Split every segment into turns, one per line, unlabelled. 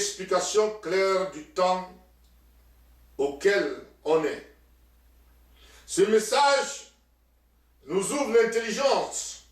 explication claire du temps auquel on est. Ce message nous ouvre l'intelligence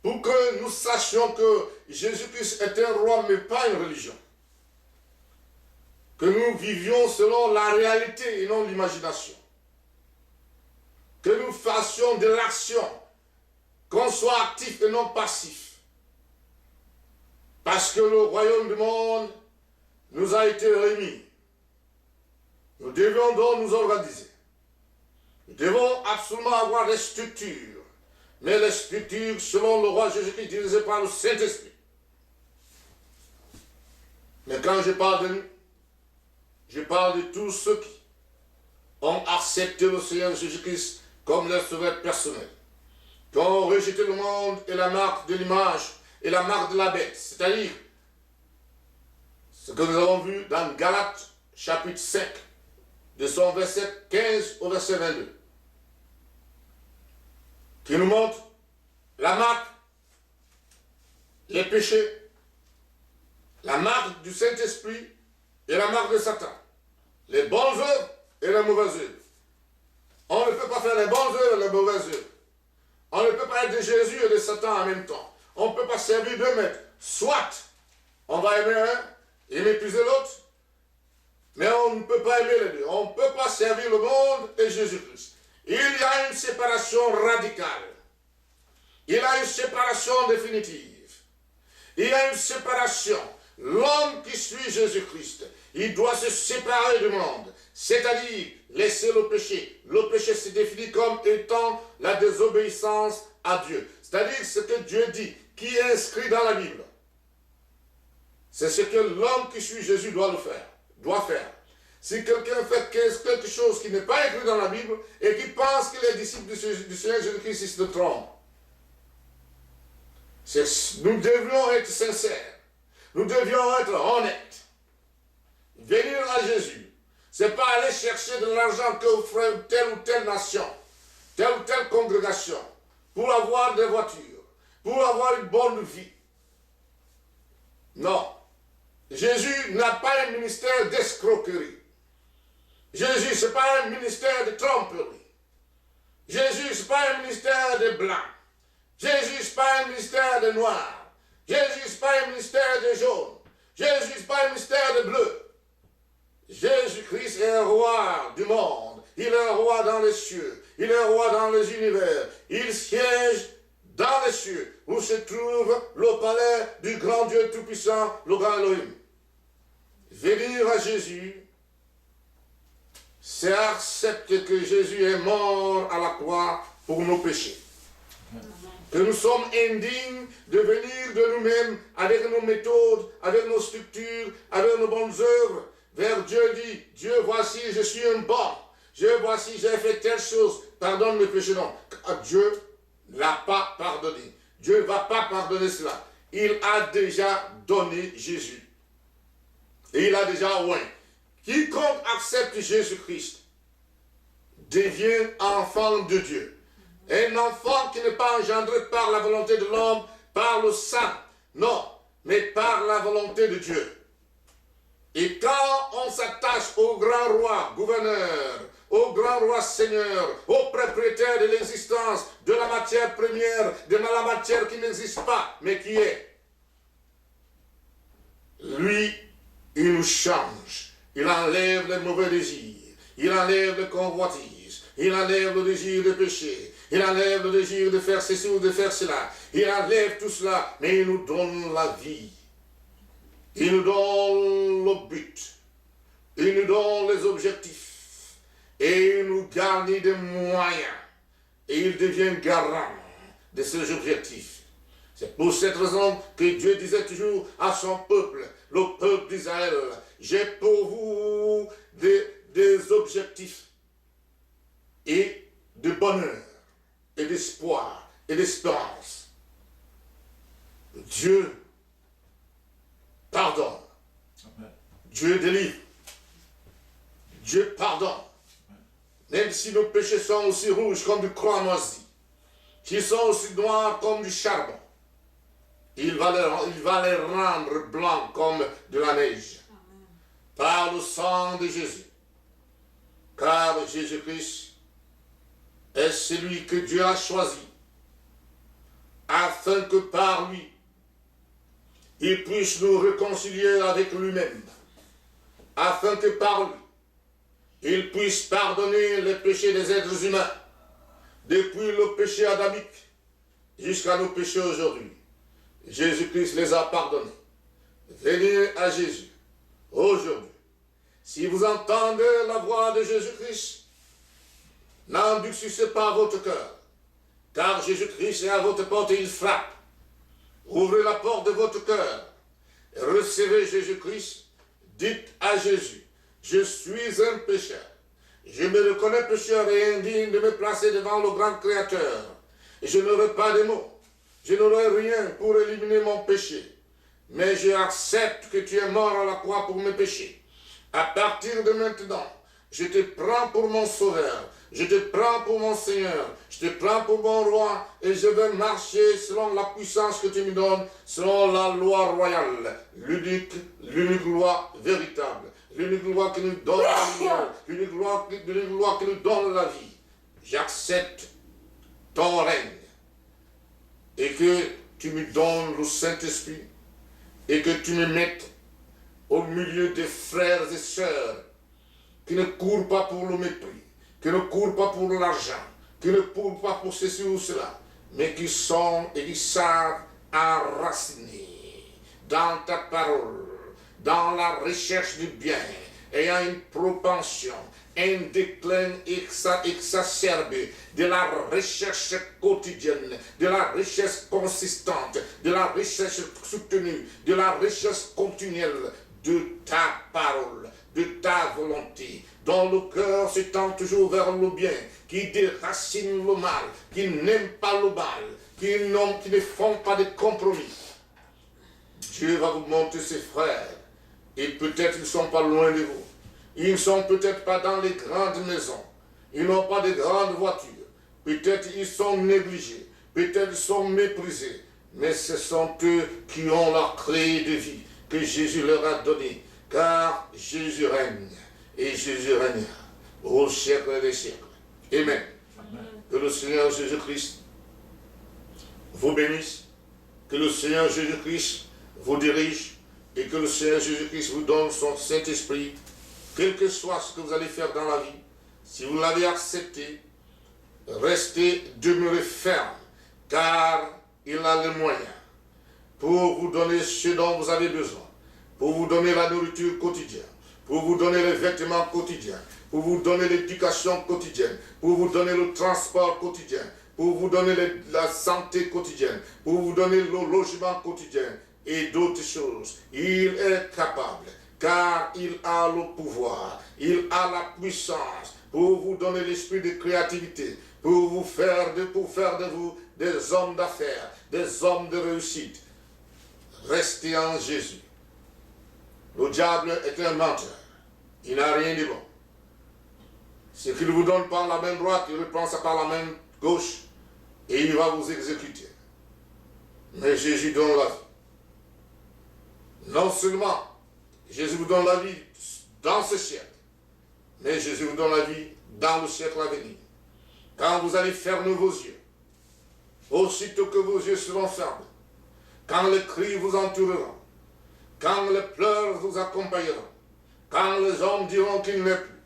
pour que nous sachions que Jésus-Christ est un roi, mais pas une religion. Que nous vivions selon la réalité et non l'imagination. Que nous fassions de l'action, qu'on soit actif et non passif. Parce que le royaume du monde nous a été remis. Nous devons donc nous organiser. Nous devons absolument avoir des structures. Mais les structures selon le roi Jésus-Christ dirigées par le Saint-Esprit. Mais quand je parle de nous, je parle de tous ceux qui ont accepté le Seigneur Jésus-Christ comme leur sauveur personnel, qui ont rejeté le monde et la marque de l'image et la marque de la bête, c'est-à-dire ce que nous avons vu dans Galates chapitre 5, de son verset 15 au verset 22, qui nous montre la marque, les péchés, la marque du Saint-Esprit et la marque de Satan, les bonnes œuvres et les mauvaises œuvres. On ne peut pas faire les bonnes œuvres et les mauvaises œuvres. On ne peut pas être de Jésus et de Satan en même temps. On ne peut pas servir deux maîtres. Soit on va aimer un et mépriser l'autre, mais on ne peut pas aimer les deux. On ne peut pas servir le monde et Jésus-Christ. Il y a une séparation radicale. Il y a une séparation définitive. Il y a une séparation. L'homme qui suit Jésus-Christ, il doit se séparer du monde, c'est-à-dire laisser le péché. Le péché se définit comme étant la désobéissance à Dieu. C'est-à-dire ce que Dieu dit, qui est inscrit dans la Bible. C'est ce que l'homme qui suit Jésus doit faire. Si quelqu'un fait quelque chose qui n'est pas écrit dans la Bible et qui pense qu'il est disciple du Seigneur Jésus-Christ, il se trompe. Nous devions être sincères. Nous devions être honnêtes. Venir à Jésus, ce n'est pas aller chercher de l'argent que offre telle ou telle nation, telle ou telle congrégation, pour avoir des voitures, pour avoir une bonne vie. Non. Jésus n'a pas un ministère d'escroquerie. Jésus, ce n'est pas un ministère de tromperie. Jésus, ce n'est pas un ministère de blanc. Jésus, ce n'est pas un ministère de noir. Jésus, ce n'est pas un ministère de jaune. Jésus, ce n'est pas un ministère de bleu. Jésus-Christ est roi du monde. Il est roi dans les cieux. Il est roi dans les univers. Il siège dans les cieux, où se trouve le palais du grand Dieu Tout-Puissant, le grand Elohim. Venir à Jésus, c'est accepter que Jésus est mort à la croix pour nos péchés. Que nous sommes indignes de venir de nous-mêmes avec nos méthodes, avec nos structures, avec nos bonnes œuvres, vers Dieu dit, Dieu, voici, je suis un bon. Dieu, voici, j'ai fait telle chose, pardonne mes péchés. Non, Dieu ne l'a pas pardonné. Dieu ne va pas pardonner cela. Il a déjà donné Jésus. Et il a déjà oint. Quiconque accepte Jésus-Christ devient enfant de Dieu. Un enfant qui n'est pas engendré par la volonté de l'homme, par le sang, non, mais par la volonté de Dieu. Et quand on s'attache au grand roi, gouverneur, au grand roi seigneur, au propriétaire de l'existence, de la matière première, de la matière qui n'existe pas, mais qui est, lui, il nous change. Il enlève les mauvais désirs, il enlève les convoitises, il enlève le désir de péché. Il enlève le désir de faire ceci ou de faire cela. Il enlève tout cela, mais il nous donne la vie. Il nous donne le but. Il nous donne les objectifs. Et il nous garnit des moyens. Et il devient garant de ces objectifs. C'est pour cette raison que Dieu disait toujours à son peuple, le peuple d'Israël, j'ai pour vous des objectifs et de bonheur, et d'espoir, et d'espérance. Dieu pardonne. Amen. Dieu délivre. Dieu pardonne. Même si nos péchés sont aussi rouges comme du croix moisi, qu'ils sont aussi noirs comme du charbon, il va les rendre blancs comme de la neige. par le sang de Jésus. Car Jésus-Christ est celui que Dieu a choisi, afin que par lui, il puisse nous réconcilier avec lui-même, afin que par lui, il puisse pardonner les péchés des êtres humains, depuis le péché adamique jusqu'à nos péchés aujourd'hui. Jésus-Christ les a pardonnés. Venez à Jésus aujourd'hui. Si vous entendez la voix de Jésus-Christ, n'endurcissez pas votre cœur, car Jésus-Christ est à votre porte et il frappe. Ouvrez la porte de votre cœur, recevez Jésus-Christ, dites à Jésus, je suis un pécheur. Je me reconnais pécheur et indigne de me placer devant le grand Créateur. Je n'aurai pas de mots. Je n'aurai rien pour éliminer mon péché. Mais je accepte que tu es mort à la croix pour mes péchés. À partir de maintenant, je te prends pour mon sauveur. Je te prends pour mon Seigneur. Je te prends pour mon roi. Et je vais marcher selon la puissance que tu me donnes, selon la loi royale. L'unique loi véritable. L'unique loi qui nous donne la lumière. L'unique loi qui nous donne la vie. J'accepte ton règne. Et que tu me donnes le Saint-Esprit. Et que tu me mettes au milieu des frères et sœurs qui ne courent pas pour le mépris, qui ne courent pas pour l'argent, qui ne courent pas pour ceci ou cela, mais qui sont et qui savent enracinés dans ta parole, dans la recherche du bien, ayant une propension, un déclin exacerbé de la recherche quotidienne, de la recherche consistante, de la recherche soutenue, de la recherche continuelle de ta parole, de ta volonté, dont le cœur s'étend toujours vers le bien, qui déracine le mal, qui n'aime pas le mal, qui ne font pas de compromis. Dieu va vous montrer ses frères, et peut-être ils ne sont pas loin de vous. Ils ne sont peut-être pas dans les grandes maisons. Ils n'ont pas de grandes voitures. Peut-être ils sont négligés. Peut-être ils sont méprisés. Mais ce sont eux qui ont la clé de vie que Jésus leur a donnée. Car Jésus règne. Et Jésus régnera au siècle des siècles. Amen. Amen. Que le Seigneur Jésus-Christ vous bénisse. Que le Seigneur Jésus-Christ vous dirige. Et que le Seigneur Jésus-Christ vous donne son Saint-Esprit. Quel que soit ce que vous allez faire dans la vie, si vous l'avez accepté, restez, demeurez ferme, car il a les moyens pour vous donner ce dont vous avez besoin, pour vous donner la nourriture quotidienne, pour vous donner les vêtements quotidiens, pour vous donner l'éducation quotidienne, pour vous donner le transport quotidien, pour vous donner la santé quotidienne, pour vous donner le logement quotidien et d'autres choses. Il est capable. Car il a le pouvoir, il a la puissance pour vous donner l'esprit de créativité, pour faire de vous des hommes d'affaires, des hommes de réussite. Restez en Jésus. Le diable est un menteur. Il n'a rien de bon. Ce qu'il vous donne par la main droite, il reprend ça par la main gauche et il va vous exécuter. Mais Jésus donne la vie. Non seulement Jésus vous donne la vie dans ce siècle, mais Jésus vous donne la vie dans le siècle à venir. Quand vous allez fermer vos yeux, aussitôt que vos yeux seront fermés, quand les cris vous entoureront, quand les pleurs vous accompagneront, quand les hommes diront qu'il n'est plus,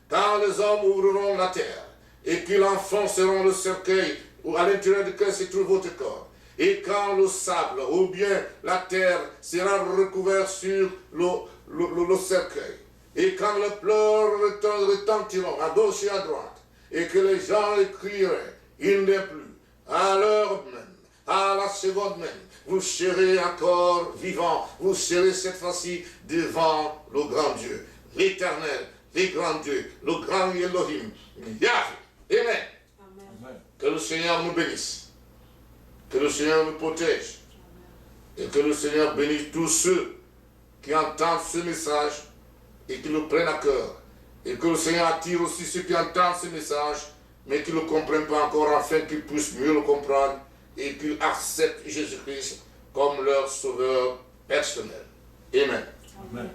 quand les hommes ouvriront la terre et qu'ils enfonceront le cercueil à l'intérieur duquel se trouve votre corps, et quand le sable ou bien la terre sera recouverte sur le cercueil, et quand les pleurs retentiront à gauche et à droite, et que les gens crieraient, il n'est plus, à l'heure même, à la seconde même, vous serez encore vivant, vous serez cette fois-ci devant le grand Dieu, l'éternel, le grand Dieu, le grand Elohim, Yahvé. Amen. Amen. Que le Seigneur nous bénisse. Que le Seigneur nous protège. Et que le Seigneur bénisse tous ceux qui entendent ce message et qui le prennent à cœur. Et que le Seigneur attire aussi ceux qui entendent ce message, mais qui ne le comprennent pas encore, afin qu'ils puissent mieux le comprendre et qu'ils acceptent Jésus-Christ comme leur sauveur personnel. Amen. Amen.